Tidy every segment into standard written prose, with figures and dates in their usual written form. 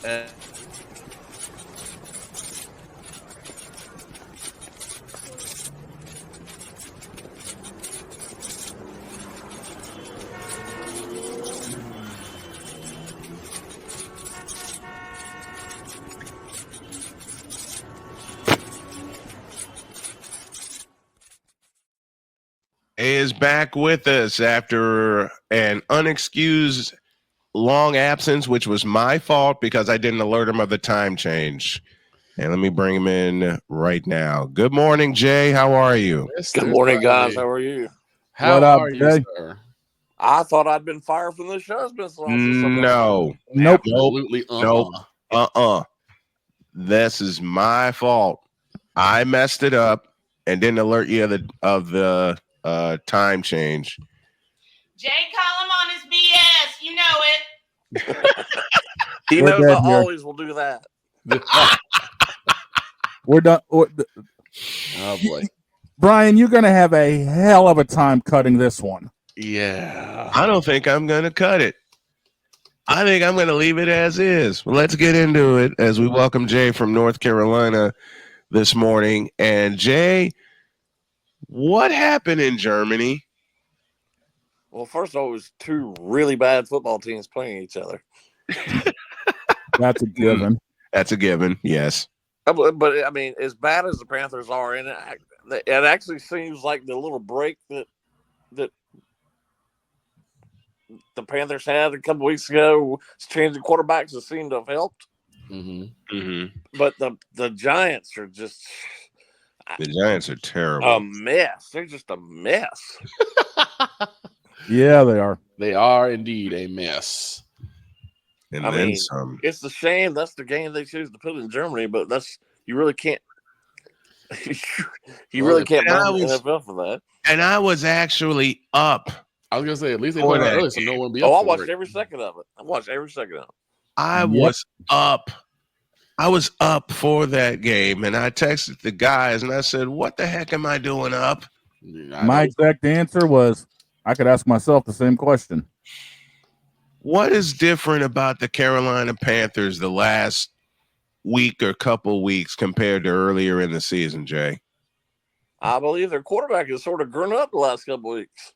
Is back with us after an unexcused long absence, which was my fault because I didn't alert him of the time change. And let me bring him in right now. Good morning, Jay. How are you? Good morning, guys. How are you? How are you, sir? I thought I'd been fired from the show. It's been so long. No. Nope. Absolutely. Nope. This is my fault. I messed it up and didn't alert you of the time change. Jay, call him on his BS. You know it. He knows I always will do that. We're done. Oh, boy. Brian, you're going to have a hell of a time cutting this one. Yeah. I don't think I'm going to cut it. I think I'm going to leave it as is. Well, let's get into it as we welcome Jay from North Carolina this morning. And Jay, what happened in Germany? Well, first of all, it was two really bad football teams playing each other. That's a given. That's a given, yes. But I mean, as bad as the Panthers are, and it actually seems like the little break that the Panthers had a couple weeks ago, changing quarterbacks, that seemed to have helped. Mm-hmm. Mm-hmm. But the Giants are just terrible. A mess. They're just a mess. Yeah, they are. They are indeed a mess. And then some. It's a shame that's the game they choose to put in Germany, but you really can't. You really can't blame the NFL for that. And I was actually up. I was gonna say at least they put it early, so no one be up. I watched every second of it. I was up. I was up for that game, and I texted the guys, and I said, "What the heck am I doing up?" My exact answer was, I could ask myself the same question. What is different about the Carolina Panthers the last week or couple weeks compared to earlier in the season, Jay? I believe their quarterback has sort of grown up the last couple weeks.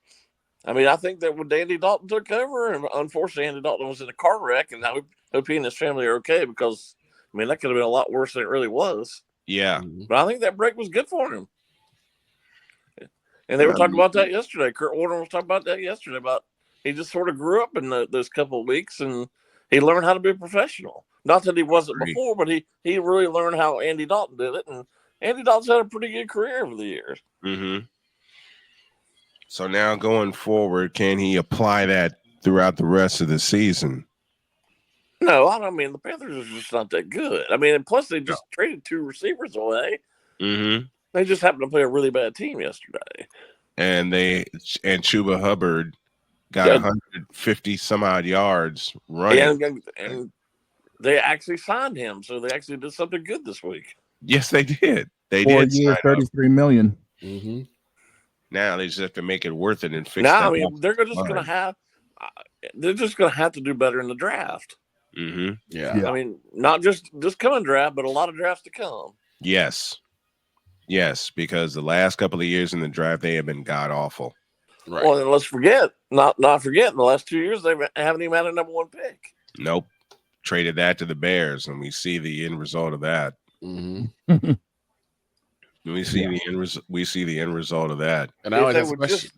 I mean, I think that when Andy Dalton took over, and unfortunately Andy Dalton was in a car wreck, and I hope he and his family are okay, because, I mean, that could have been a lot worse than it really was. Yeah. But I think that break was good for him. And they were talking about that yesterday. Kurt Warner was talking about that yesterday, about he just sort of grew up in those couple of weeks, and he learned how to be a professional. Not that he wasn't before, but he really learned how Andy Dalton did it, and Andy Dalton's had a pretty good career over the years. Mm-hmm. So now going forward, can he apply that throughout the rest of the season? No, I mean, the Panthers are just not that good. I mean, and plus they just traded two receivers away. Mm-hmm. They just happened to play a really bad team yesterday. And Chuba Hubbard got 150 some odd yards running. And they actually signed him, so they actually did something good this week. Yes, they did. They 4 did. years, $33 million. Mm-hmm. Now they just have to make it worth it and fix. Now, I mean, they're just going to have to do better in the draft. Mm-hmm. Yeah. I mean, not just this coming draft, but a lot of drafts to come. Yes, because the last couple of years in the draft they have been god awful. Right. Well, then let's not forget, in the last 2 years they haven't even had a number one pick. Nope. Traded that to the Bears, and we see the end result of that. Mm-hmm. We see the end result of that. And if they would just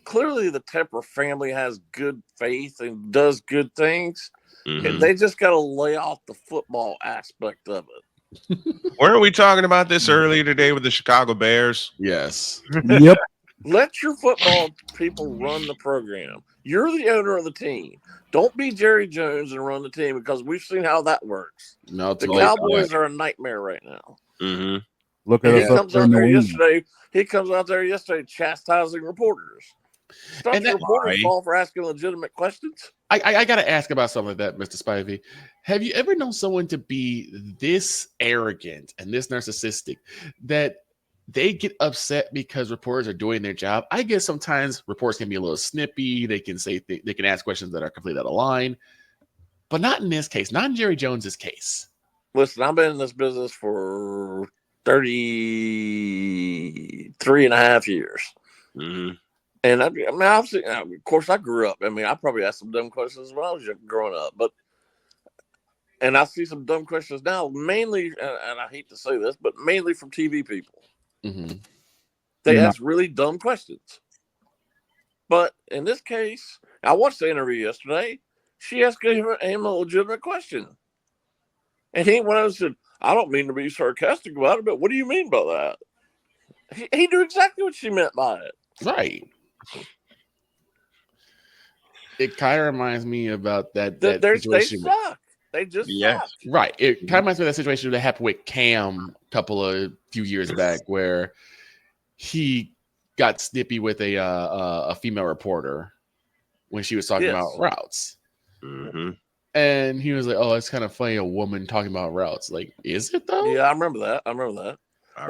clearly the Tepper family has good faith and does good things. Mm-hmm. They just got to lay off the football aspect of it. Weren't we talking about this earlier today with the Chicago Bears? Yes. Yep. Let your football people run the program. You're the owner of the team. Don't be Jerry Jones and run the team, because we've seen how that works. No, the Cowboys are a nightmare right now. Mm-hmm. Look at us. He comes out there yesterday chastising reporters. Stop the reporters' fault for asking legitimate questions. I got to ask about something like that, Mr. Spivey. Have you ever known someone to be this arrogant and this narcissistic that they get upset because reporters are doing their job. I guess sometimes reporters can be a little snippy. They can say they can ask questions that are completely out of line, but not in this case. Not in Jerry Jones's case. Listen, I've been in this business for 33 and a half years. Mm-hmm. And I mean, obviously, of course, I grew up. I mean, I probably asked some dumb questions when I was growing up, and I see some dumb questions now, mainly, and I hate to say this, but mainly from TV people. Mm-hmm. They ask really dumb questions. But in this case, I watched the interview yesterday. She asked him a legitimate question. And he went out and said, I don't mean to be sarcastic about it, but what do you mean by that? He knew exactly what she meant by it. Right. It kind of reminds me about that situation. They suck. They just suck. Right. It kind of reminds me of that situation that happened with Cam a few years back, where he got snippy with a female reporter when she was talking about routes. Mm-hmm. And he was like, "Oh, it's kind of funny, a woman talking about routes." Like, is it though? Yeah, I remember that. Well,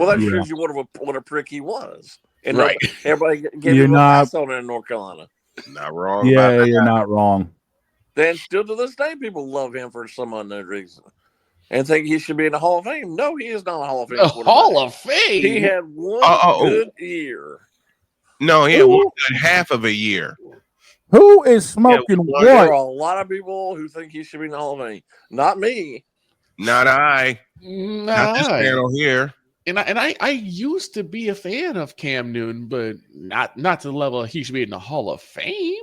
that shows you what a prick he was. And right. Everybody gave him a pass on it in North Carolina. Not wrong. Yeah, you're not wrong. Then still to this day, people love him for some unknown reason and think he should be in the Hall of Fame. No, he is not in the Hall of Fame. The Hall of Fame? He had one good year. No, he had one good half of a year. Who is smoking what? There are a lot of people who think he should be in the Hall of Fame. Not me. Not I. Not this panel here. And I used to be a fan of Cam Newton, but not to the level he should be in the Hall of Fame.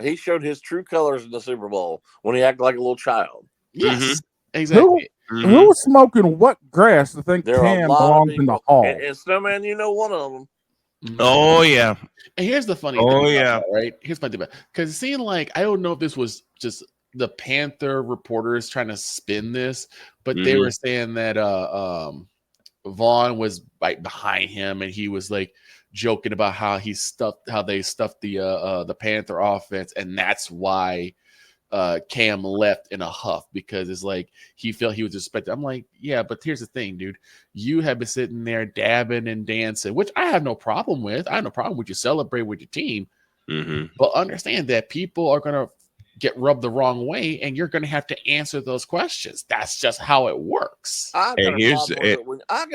He showed his true colors in the Super Bowl when he acted like a little child. Yes, exactly. Who's smoking what grass to think Cam belongs in the Hall? And Snowman, you know one of them. Oh yeah. And here's the funny thing. That, right? Here's my debate. Because it seemed like, I don't know if this was just the Panther reporters trying to spin this, but they were saying that Vaughn was right behind him, and he was like joking about how they stuffed the Panther offense, and that's why Cam left in a huff, because it's like he felt he was respected. I'm like, yeah, but here's the thing, dude. You have been sitting there dabbing and dancing, which I have no problem with. I have no problem with you celebrate with your team, but understand that people are gonna get rubbed the wrong way, and you're gonna have to answer those questions. That's just how it works. I got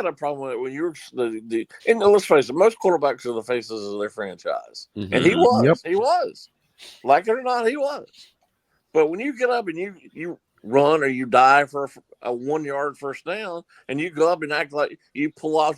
a problem with it when you're and let's face it, most quarterbacks are the faces of their franchise, and he was. He was, like it or not, he was. But when you get up and you run or you dive for a 1 yard first down, and you go up and act like you pull out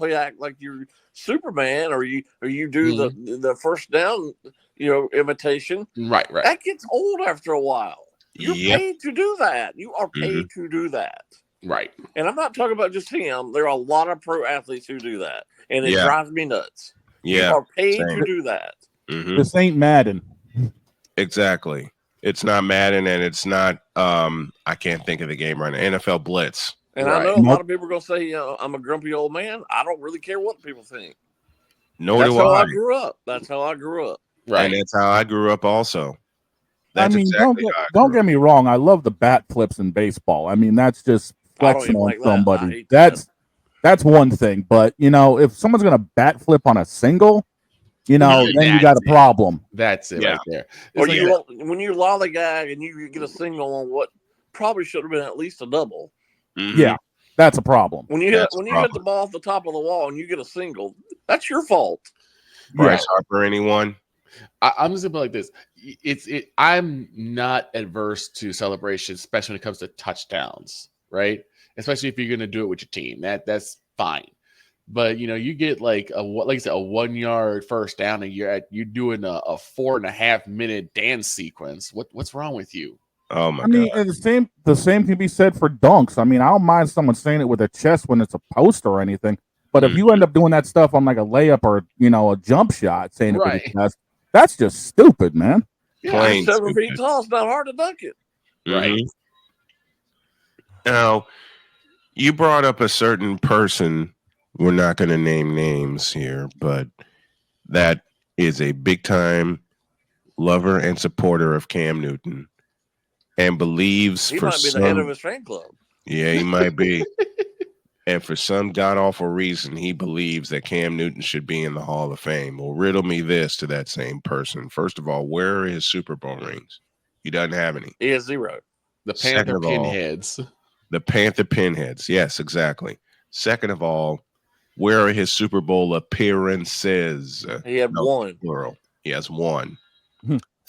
act like you're Superman, or you do the first down, imitation. Right. That gets old after a while. You're paid to do that. You are paid to do that. Right. And I'm not talking about just him. There are a lot of pro athletes who do that, and it drives me nuts. Yeah. You are paid to do that. This ain't Madden. Exactly. It's not Madden, and it's not I can't think of the game right now. NFL Blitz. And I know a lot of people are gonna say, I'm a grumpy old man. I don't really care what people think. That's how I grew up. That's how I grew up. Right. And that's how I grew up also. That's don't get me wrong. I love the bat flips in baseball. I mean, that's just flexing on somebody. That's one thing. But if someone's gonna bat flip on a single, then you got a problem. That's it right there. Or when you lollygag and you get a single on what probably should have been at least a double. Yeah, that's a problem. When you hit the ball off the top of the wall and you get a single, that's your fault. Bryce Harper, anyone? I'm just gonna put it like this. I'm not adverse to celebration, especially when it comes to touchdowns, right? Especially if you're gonna do it with your team. That's fine. But you get like a 1 yard first down, and you're doing a 4.5 minute dance sequence. What's wrong with you? Oh my God! I mean, and the same can be said for dunks. I mean, I don't mind someone saying it with their chest when it's a post or anything. But if you end up doing that stuff on like a layup or a jump shot, saying it with your chest, that's just stupid, man. Yeah, 7 feet tall. It's not hard to dunk it. Right. Now, you brought up a certain person. We're not going to name names here, but that is a big-time lover and supporter of Cam Newton, and believes he might be the head of his fan club. Yeah, he might be, And for some god-awful reason, he believes that Cam Newton should be in the Hall of Fame. Well, riddle me this to that same person. First of all, where are his Super Bowl rings? He doesn't have any. He has 0. The Panther pinheads. The Panther pinheads. Yes, exactly. Second of all, where are his Super Bowl appearances? He had 1. Plural. He has 1.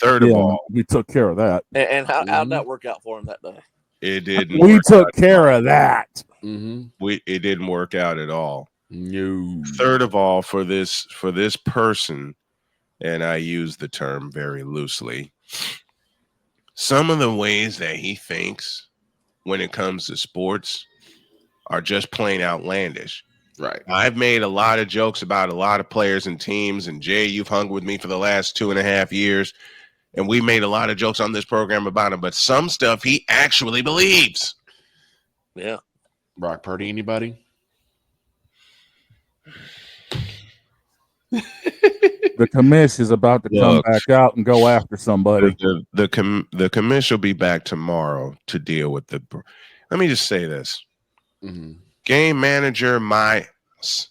Third of all, we took care of that. And how'd that work out for him that day? It didn't. We took care of that. It didn't work out at all. No. Third of all, for this person, and I use the term very loosely, some of the ways that he thinks when it comes to sports are just plain outlandish. Right. I've made a lot of jokes about a lot of players and teams, and Jay, you've hung with me for the last 2.5 years, and we made a lot of jokes on this program about him, but some stuff he actually believes. Yeah. Brock Purdy, anybody? The commish is about to come back out and go after somebody. The commish will be back tomorrow to deal with the. Let me just say this: game manager Miles.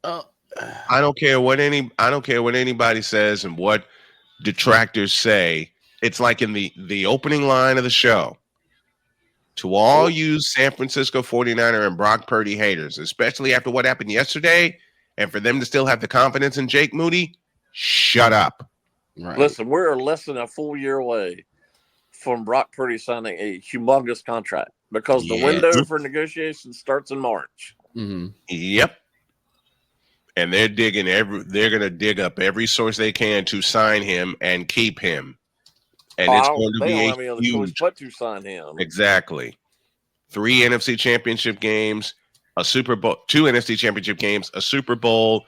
I don't care what anybody says and what detractors say. It's like in the opening line of the show. To all you San Francisco 49er and Brock Purdy haters, especially after what happened yesterday, and for them to still have the confidence in Jake Moody, shut up. Right. Listen, we're less than a full year away from Brock Purdy signing a humongous contract because the window for negotiations starts in March. Yep. And they're going to dig up every source they can to sign him and keep him. And it's going to be a huge but to sign him. Exactly. 3 NFC championship games, a Super Bowl, 2 NFC championship games, a Super Bowl,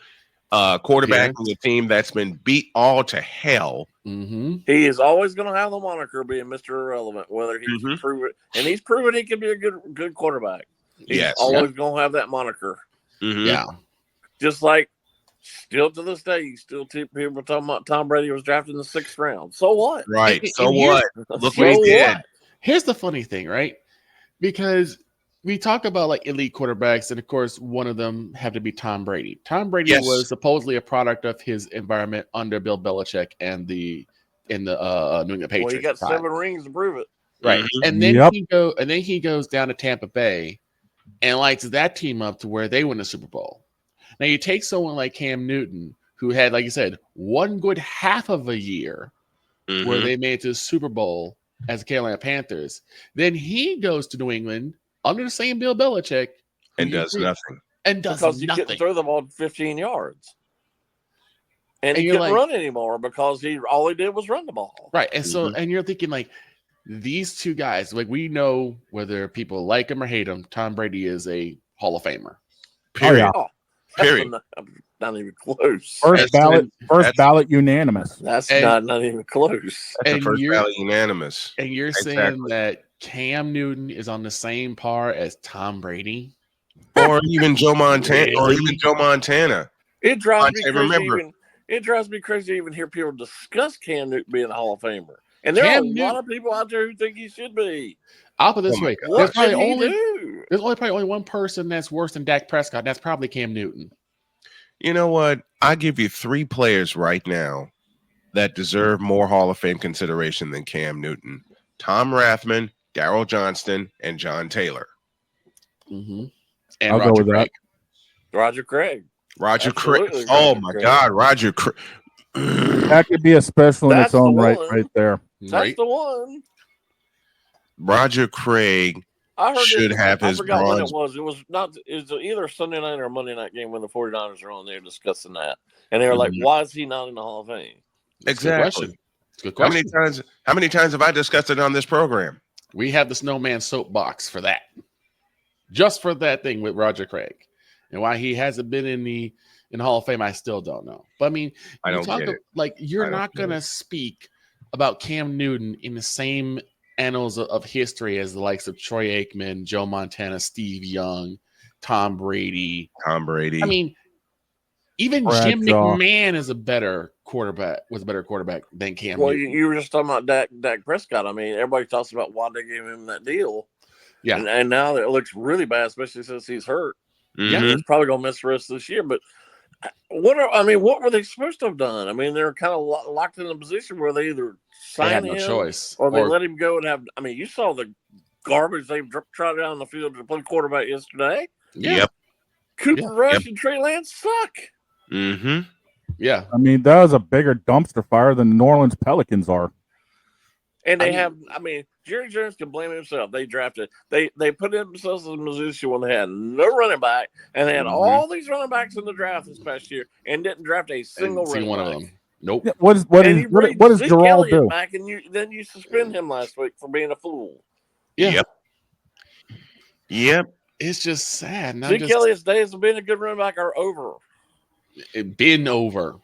quarterback on a team that's been beat all to hell. He is always going to have the moniker being Mr. Irrelevant, whether he's proven, and he's proven he can be a good quarterback. He's always going to have that moniker. Yeah. Just like still to this day, you still people talking about Tom Brady was drafted in the 6th round. So what? Right. So what? Look what he did. Here's the funny thing, right? Because we talk about like elite quarterbacks, and of course, one of them had to be Tom Brady. Tom Brady was supposedly a product of his environment under Bill Belichick and the New England Patriots. Well, he got 7 rings to prove it. Right. And then he goes down to Tampa Bay and lights that team up to where they win the Super Bowl. Now you take someone like Cam Newton, who had, like you said, one good half of a year where they made it to the Super Bowl as the Carolina Panthers. Then he goes to New England under the same Bill Belichick and does nothing. Because he couldn't throw the ball 15 yards. And he couldn't run anymore because all he did was run the ball. Right. And so, and you're thinking like these two guys, like we know whether people like him or hate him, Tom Brady is a Hall of Famer. Period. Period. Not even close. First ballot unanimous. That's not even close. That's the first ballot unanimous. And you're saying that Cam Newton is on the same par as Tom Brady? Or even Joe Montana. It drives me crazy. It drives me crazy to even hear people discuss Cam Newton being a Hall of Famer. And there are a lot of people out there who think he should be. I'll put it this way. There's probably only one person that's worse than Dak Prescott, and that's probably Cam Newton. You know what? I give you 3 players right now that deserve more Hall of Fame consideration than Cam Newton. Tom Rathman, Darryl Johnston, and John Taylor. And I'll go with that. Roger Craig. Oh, my God. Roger Craig. That could be a special in its own right there. That's the one. Roger Craig should have his bronze. When it was. It was either a Sunday night or a Monday night game when the 49ers are on there discussing that. And they were like, why is he not in the Hall of Fame? Exactly. Good question. How many times have I discussed it on this program? We have the Snowman soapbox for that. Just for that thing with Roger Craig. And why he hasn't been in the Hall of Fame, I still don't know. But I mean, you're not going to speak about Cam Newton in the same annals of history as the likes of Troy Aikman, Joe Montana, Steve Young, Tom Brady. I mean, even Jim McMahon is a better quarterback than Cam Newton. You were just talking about Dak Prescott. I mean, everybody talks about why they gave him that deal. Yeah. And now it looks really bad, especially since he's hurt. Mm-hmm. Yeah, it's probably going to miss the rest of this year. But what were they supposed to have done? I mean, they're kind of locked in a position where they either sign him choice, or they let him go and have. I mean, you saw the garbage they trotted down the field to play quarterback yesterday. Yeah. Yep. Cooper Rush and Trey Lance suck. Mm-hmm. Yeah. I mean, that was a bigger dumpster fire than the New Orleans Pelicans are. And Jerry Jones can blame himself. They put themselves in a position when they had no running back, and they had all these running backs in the draft this past year, and didn't draft a single running one back. of them. Nope. Yeah, what does Gerald do? Back and you suspend him last week for being a fool. Yeah. Yep. It's just sad. Zeke Elliott's days of being a good running back are over. Been over.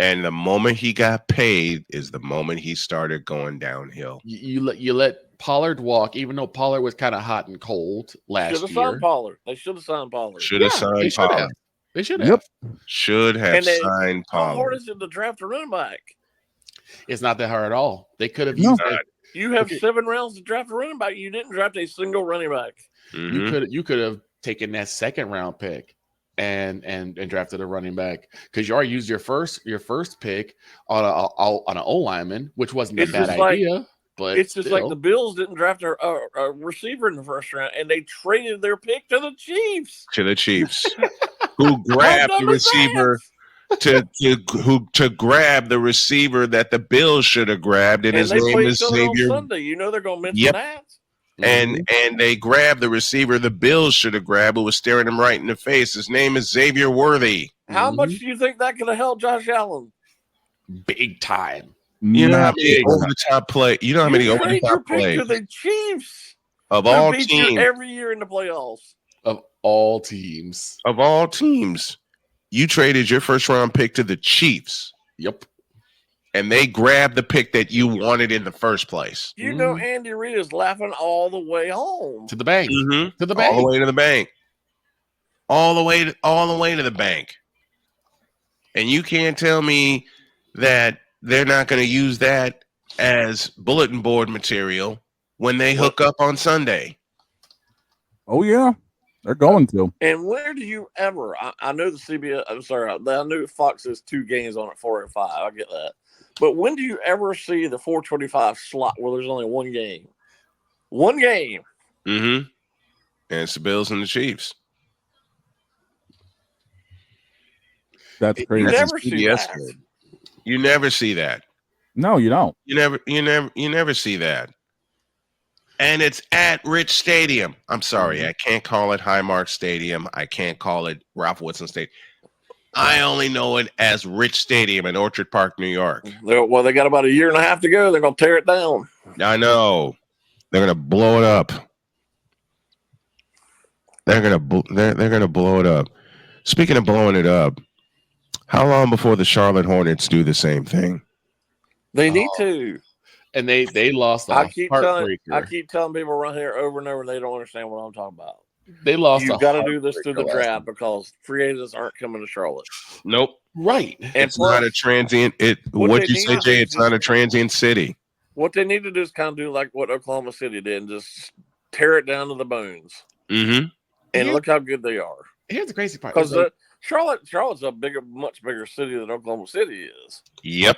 And the moment he got paid is the moment he started going downhill. You let Pollard walk, even though Pollard was kind of hot and cold last year. Signed Pollard. They should have signed Pollard. Signed Pollard. They should have. Should have signed Pollard. How hard is it to draft a running back? It's not that hard at all. They could have used it. You have 7 rounds to draft a running back. You didn't draft a single running back. Mm-hmm. You could have taken that 2nd round pick and drafted a running back, because you already used your first pick on an O lineman, which wasn't a bad idea. But it's just like the Bills didn't draft a receiver in the 1st round, and they traded their pick to the Chiefs. Who grabbed the receiver to grab the receiver that the Bills should have grabbed, and his name is Xavier. Sunday. You know they're going to mention that. And they grabbed the receiver the Bills should have grabbed, who was staring him right in the face. His name is Xavier Worthy. How much do you think that could have helped Josh Allen? Big time. You know how many over the top play? You know how many over the top plays to the Chiefs of all teams every year in the playoffs. Of all teams. You traded your 1st round pick to the Chiefs. Yep. And they grabbed the pick that you wanted in the first place. You know, Andy Reid is laughing all the way home to the bank. Mm-hmm. To the bank. All the way to the bank. All the way to the bank. And you can't tell me that they're not going to use that as bulletin board material when they hook up on Sunday. Oh yeah, they're going to. And where do you ever? I know the CBS. I'm sorry. I know Fox has 2 games on at 4 and 5. I get that. But when do you ever see the 425 slot where there's only one game? One game. Mm-hmm. And it's the Bills and the Chiefs. That's crazy. You never see that. You never see that. No, you don't. You never see that. And it's at Rich Stadium. I'm sorry, I can't call it Highmark Stadium. I can't call it Ralph Woodson Stadium. I only know it as Rich Stadium in Orchard Park, New York. Well, they got about 1.5 years to go. They're going to tear it down. I know. They're going to blow it up. They're going to blow it up. Speaking of blowing it up, how long before the Charlotte Hornets do the same thing? They need to. And they lost. I keep telling people around here over and over, they don't understand what I'm talking about. They lost. You've got to do this through the draft because free agents aren't coming to Charlotte. Nope. Right. And it's not a transient. What you say, Jay? It's not a transient city. What they need to do is kind of do like what Oklahoma City did and just tear it down to the bones. Mm-hmm. And look how good they are. Here's the crazy part. Because Charlotte's a much bigger city than Oklahoma City is. Yep.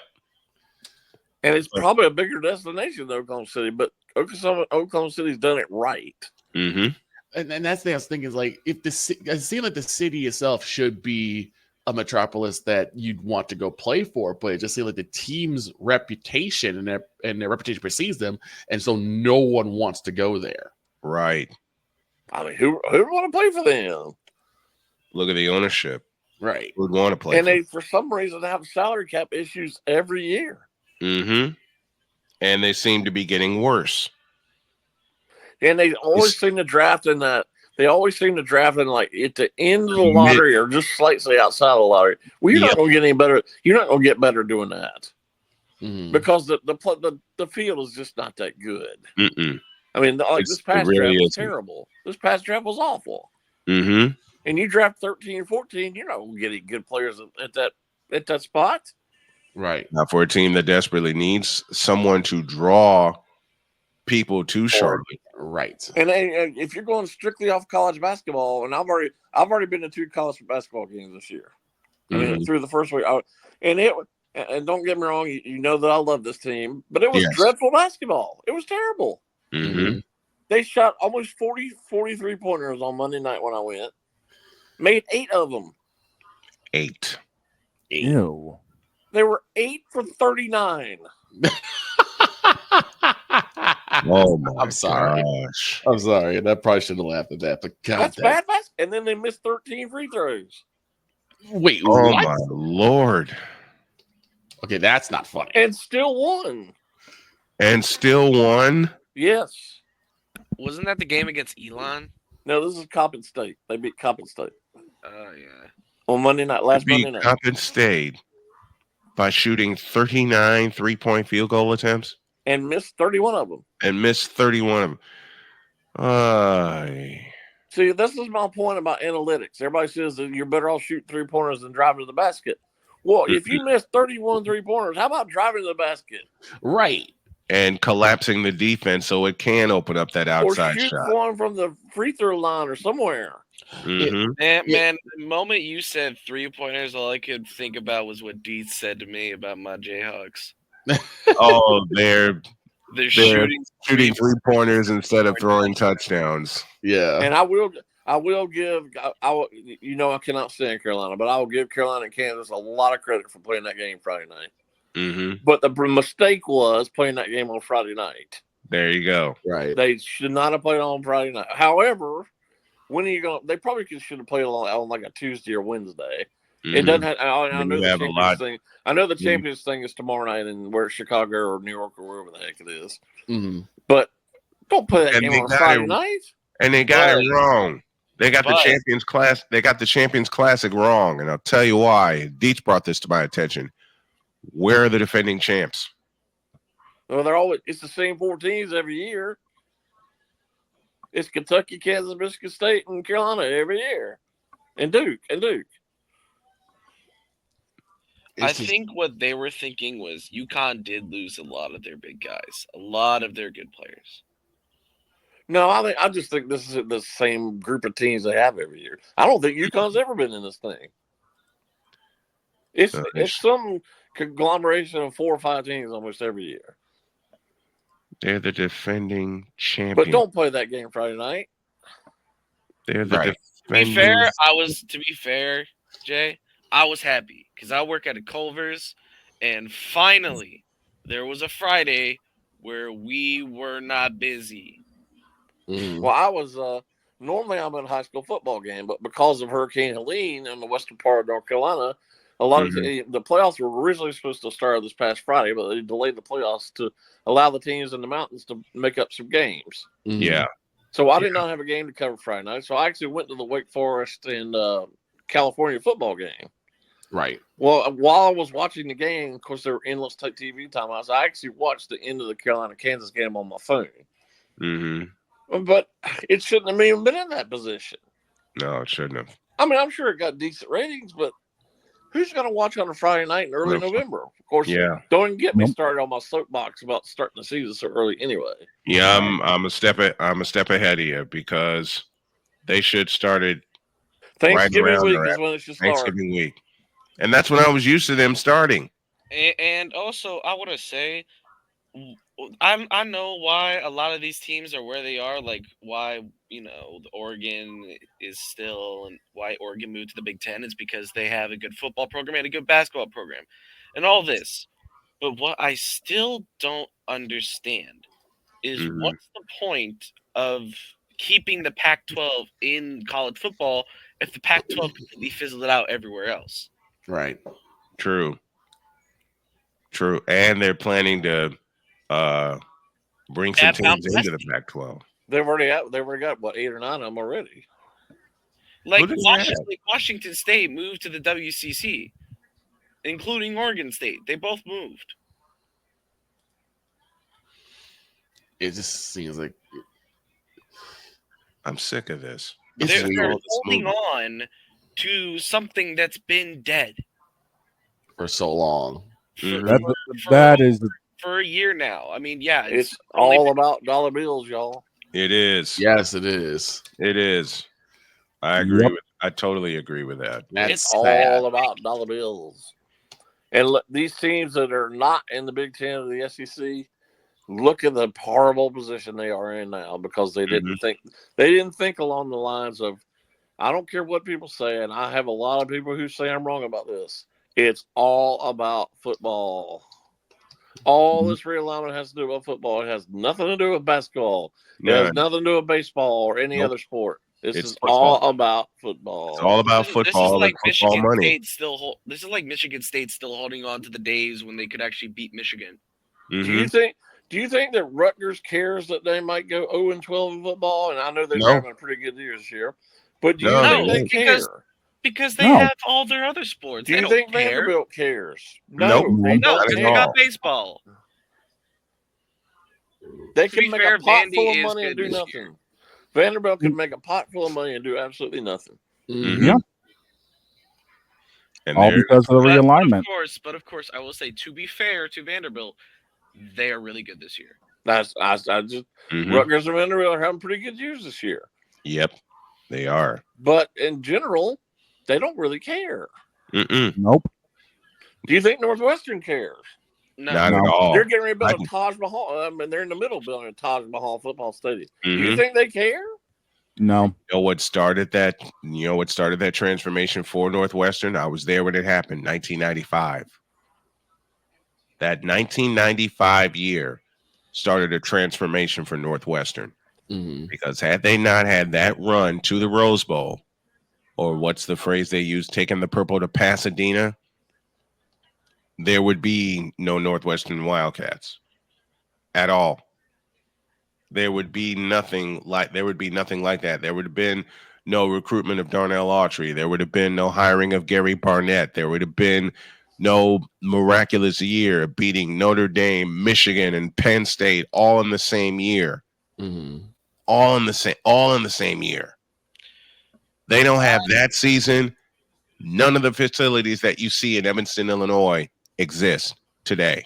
And it's probably a bigger destination than Oklahoma City, but Oklahoma City's done it right. Mm-hmm. And that's the thing is like, if it seems like the city itself should be a metropolis that you'd want to go play for, but it just seems like the team's reputation and their reputation precedes them, and so no one wants to go there. Right. I mean, who would want to play for them? Look at the ownership. Right. Who would want to play? And they, for some reason, have salary cap issues every year. Mm-hmm. And they seem to be getting worse. And they always seem to draft in that. They always seem to draft in like at the end of the lottery or just slightly outside of the lottery. Well, you're not going to get any better. You're not going to get better doing that because the field is just not that good. Mm-mm. I mean, like this past draft was terrible. This past draft was awful. Mm-hmm. And you draft 13, 14, you're not going to get any good players at that spot. Right. Not for a team that desperately needs someone to draw people to Charlotte. Right. And if you're going strictly off college basketball, and I've already been to 2 college basketball games this year. I mean, through the first week, and don't get me wrong, you know that I love this team, but it was dreadful basketball. It was terrible. Mm-hmm. They shot almost 43 pointers on Monday night when I went. Made 8 of them. 8. Ew. They were 8 for 39. Oh my I'm sorry. gosh. I'm sorry. And I probably shouldn't have laughed at that, but God, That's bad. And then they missed 13 free throws. Wait, Oh what? my Lord. Okay, that's not funny. And still won. Yes. Wasn't that the game against Elon? No, this is Coppin State. They beat Coppin State. Oh, yeah. On Monday night, Monday night. Coppin State by shooting 39 3-point field goal attempts. And missed 31 of them. See, this is my point about analytics. Everybody says that you're better off shooting 3-pointers than driving to the basket. Well, if you miss 31 3-pointers, how about driving to the basket? Right. And collapsing the defense so it can open up that outside or shoot shot. one from the free throw line or somewhere. Mm-hmm. Man, the moment you said 3-pointers, all I could think about was what Dietz said to me about my Jayhawks. Oh, they're shooting 3-pointers instead of throwing touchdowns. Yeah. And I will give I cannot stand Carolina, but I will give Carolina and Kansas a lot of credit for playing that game Friday night. Mm-hmm. But the mistake was playing that game on Friday night. There you go. Right. They should not have played on Friday night. However, when are you going? They probably should have played on like a Tuesday or Wednesday. Mm-hmm. It doesn't have. I know the have Champions thing. I know the Champions thing is tomorrow night, and we're Chicago or New York or wherever the heck it is. Mm-hmm. But don't play that game on Friday night. And they got it wrong. They got the Champions Class. They got the Champions Classic wrong, and I'll tell you why. Dietz brought this to my attention. Where are the defending champs? Well, it's the same 4 teams every year. It's Kentucky, Kansas, Michigan State, and Carolina every year, and Duke. I think what they were thinking was UConn did lose a lot of their big guys, a lot of their good players. No, I just think this is the same group of teams they have every year. I don't think UConn's ever been in this thing. It's some conglomeration of 4 or 5 teams almost every year. They're the defending champions. But don't play that game Friday night. They're the defending. To be fair, Jay, I was happy because I work at a Culver's, and finally there was a Friday where we were not busy. Well, I was normally I'm at a high school football game, but because of Hurricane Helene in the western part of North Carolina, a lot of the playoffs were originally supposed to start this past Friday, but they delayed the playoffs to allow the teams in the mountains to make up some games. Yeah. So I did not have a game to cover Friday night, so I actually went to the Wake Forest and California football game. Right. Well, while I was watching the game, of course, there were endless TV timeouts. I actually watched the end of the Carolina-Kansas game on my phone. Mm-hmm. But it shouldn't have even been in that position. No, it shouldn't have. I mean, I'm sure it got decent ratings, but who's going to watch on a Friday night in early November? Of course, don't even get me started on my soapbox about starting the season so early anyway. Yeah, I'm a step ahead of you because they should start it Thanksgiving week is when it should start. Thanksgiving week. And that's when I was used to them starting. And also, I want to say, I know why a lot of these teams are where they are, like why, Oregon is still, and why Oregon moved to the Big Ten is because they have a good football program and a good basketball program and all this. But what I still don't understand is what's the point of keeping the Pac-12 in college football if the Pac-12 completely fizzled it out everywhere else? Right. True. And they're planning to bring some teams into the Pac-12. They've already got what 8 or 9 of them already. Like Washington State moved to the WCC, including Oregon State. They both moved. It just seems like I'm sick of this. They're holding on to something that's been dead for so long. That is for a year now. I mean, yeah, it's all about dollar bills, y'all. It is. Yes, it is. It is. I agree with. I totally agree with that. It's all about dollar bills. And these teams that are not in the Big Ten or the SEC, look at the horrible position they are in now because they didn't think. They didn't think along the lines of, I don't care what people say, and I have a lot of people who say I'm wrong about this. It's all about football. All this realignment has to do with football. It has nothing to do with basketball. It has nothing to do with baseball or any other sport. This is all about football. It's all about football. This is like football Michigan money. State still. This is like Michigan State still holding on to the days when they could actually beat Michigan. Do you think that Rutgers cares that they might go 0-12 in football? And I know they're having a pretty good year this year, but do you think they care? Because they have all their other sports. Do you think Vanderbilt cares? No, they because they got baseball. They can make a pot full of money and do nothing. Vanderbilt can make a pot full of money and do absolutely nothing. Yeah. And all because of the realignment. But of course, I will say, to be fair to Vanderbilt, they are really good this year. Rutgers and Vanderbilt are having pretty good years this year. Yep, they are. But in general, they don't really care. Nope. Do you think Northwestern cares? No. Not at all. They're getting ready to build a Taj Mahal. They're in the middle of building a Taj Mahal football stadium. Do you think they care? No. You know what started that? You know what started that transformation for Northwestern? I was there when it happened, 1995. That 1995 year started a transformation for Northwestern. Because had they not had that run to the Rose Bowl, or what's the phrase they use, taking the purple to Pasadena, there would be no Northwestern Wildcats at all. There would be nothing like that. There would have been no recruitment of Darnell Autry. There would have been no hiring of Gary Barnett. There would have been no miraculous year beating Notre Dame, Michigan, and Penn State all in the same year. All in the same year. They don't have that season. None of the facilities that you see in Evanston, Illinois exist today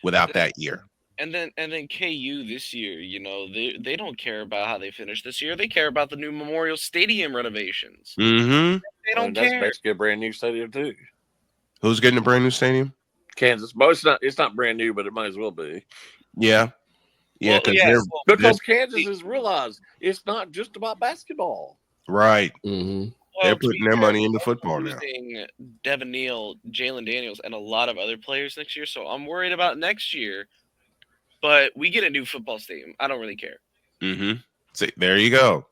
without that year. And then KU this year, they don't care about how they finish this year. They care about the new Memorial Stadium renovations. They don't care. That's basically a brand new stadium too. Who's getting a brand new stadium? Kansas. But it's not brand new, but it might as well be. Yeah. Yeah, because Kansas has realized it's not just about basketball. Right. They're putting their money into football now. Devin Neal, Jalen Daniels, and a lot of other players next year. So I'm worried about next year. But we get a new football stadium. I don't really care. See, there you go.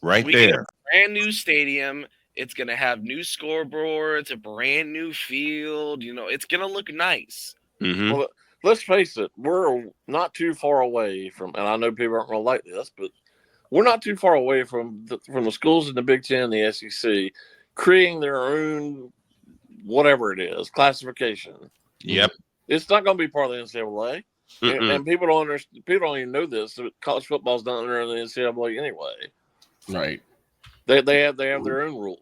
We get a brand new stadium. It's going to have new scoreboards, a brand new field. It's going to look nice. Well, let's face it. We're not too far away from, and I know people aren't going to like this, but we're not too far away from the schools in the Big Ten and the SEC creating their own, whatever it is, classification. Yep. It's not going to be part of the NCAA. And people don't understand. People don't even know this. College football's not under the NCAA anyway. Right. They have their own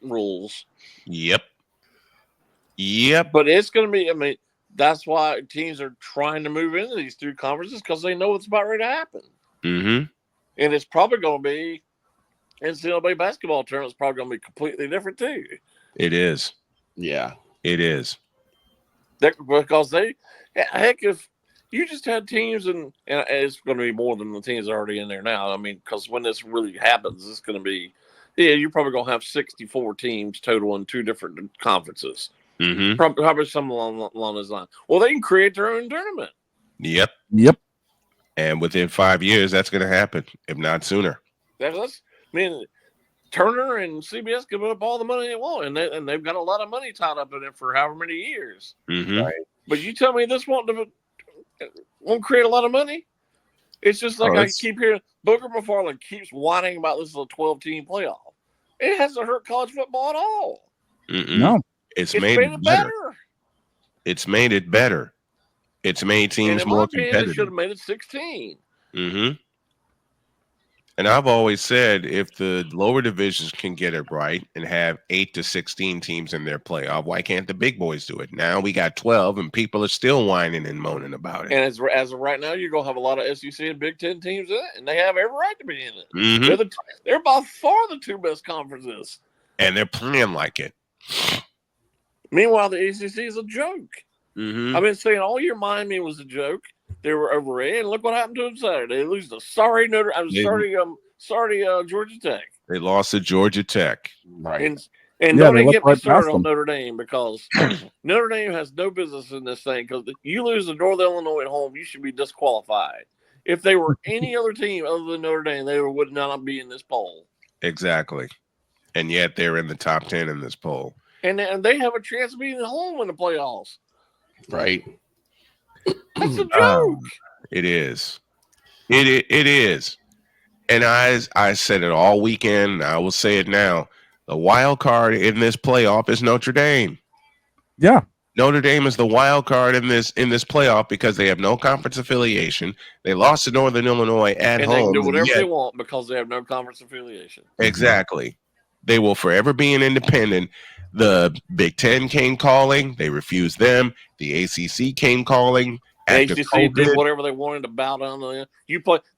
rules. Yep. But it's going to be. I mean, that's why teams are trying to move into these two conferences because they know it's about ready to happen. And it's probably going to be NCAA basketball tournament's probably going to be completely different too. It is. Yeah. It is. Because if you just had teams, and it's going to be more than the teams that are already in there now. I mean, because when this really happens, it's going to be, you're probably going to have 64 teams total in two different conferences. Probably something along those lines. Well, they can create their own tournament. Yep. And within 5 years, that's going to happen, if not sooner. Turner and CBS give up all the money they want, and they've got a lot of money tied up in it for however many years. Right? But you tell me this won't create a lot of money? It's just like I keep hearing Booker McFarland keeps whining about this is a 12-team playoff. It hasn't hurt college football at all. No. It's made it better. It's made it better. It's made teams more competitive. It should have made it 16. And I've always said if the lower divisions can get it right and have 8 to 16 teams in their playoff, why can't the big boys do it? Now we got 12, and people are still whining and moaning about it. And as of right now, you're going to have a lot of SEC and Big Ten teams in it, and they have every right to be in it. Mm-hmm. They're by far the two best conferences. And they're playing like it. Meanwhile, the ACC is a joke. Mm-hmm. I've been saying all year Miami was a joke. They were overrated, and look what happened to them Saturday. They lose to sorry Georgia Tech. They lost to Georgia Tech. Right. And don't even get me started on Notre Dame, because Notre Dame has no business in this thing, because you lose to North Illinois at home, you should be disqualified. If they were any other team other than Notre Dame, they would not be in this poll. Exactly. And yet they're in the top 10 in this poll. And they have a chance of being at home in the playoffs. Right. That's a joke. It is. It is. And I said it all weekend. I will say it now. The wild card in this playoff is Notre Dame. Yeah. Notre Dame is the wild card in this playoff because they have no conference affiliation. They lost to Northern Illinois at home. And they can do whatever they want because they have no conference affiliation. Exactly. They will forever be an independent. The Big Ten came calling. They refused them. The ACC came calling. The ACC did whatever they wanted to bow down to them.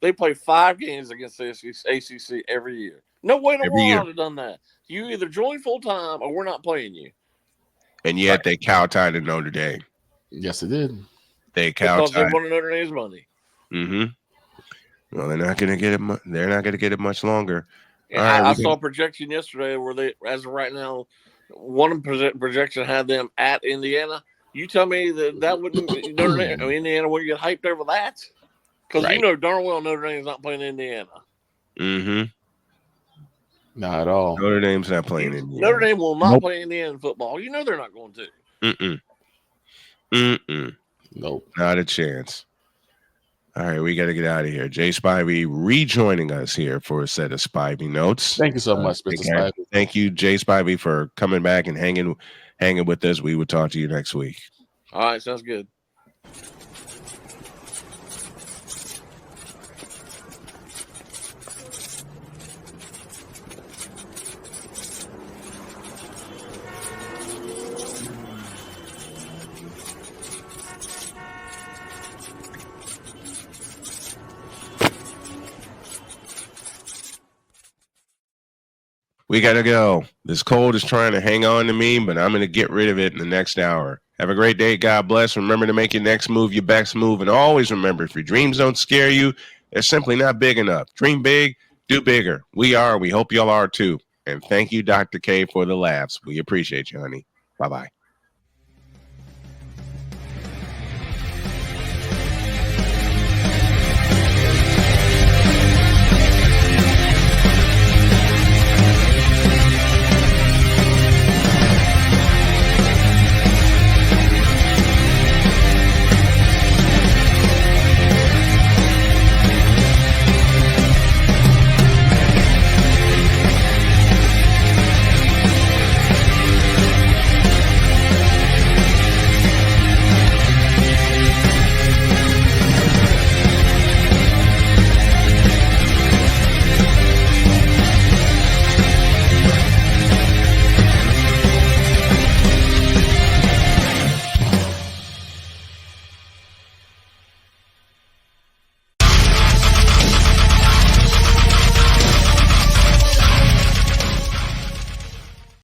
They play 5 games against the ACC every year. No way in the world I'd have done that. You either join full time or we're not playing you. And yet they kowtowed to Notre Dame. Yes, it did. They kowtowed because they wanted Notre Dame's money. Mm-hmm. Well, they're not going to get it. They're not going to get it much longer. I saw a projection yesterday where they, as of right now, one projection had them at Indiana. You tell me that wouldn't Indiana wouldn't get hyped over that, because you know darn well Notre Dame's not playing Indiana. Mm-hmm. Not at all. Notre Dame's not playing Indiana. Notre Dame will not play Indiana football. You know they're not going to. Nope. Not a chance. All right, we got to get out of here. Jay Spivey rejoining us here for a set of Spivey Notes. Thank you so much, Mr. Spivey. Thank you, Jay Spivey, for coming back and hanging with us. We will talk to you next week. All right, sounds good. We got to go. This cold is trying to hang on to me, but I'm going to get rid of it in the next hour. Have a great day. God bless. Remember to make your next move your best move. And always remember, if your dreams don't scare you, they're simply not big enough. Dream big, do bigger. We hope y'all are too. And thank you, Dr. K, for the laughs. We appreciate you, honey. Bye-bye.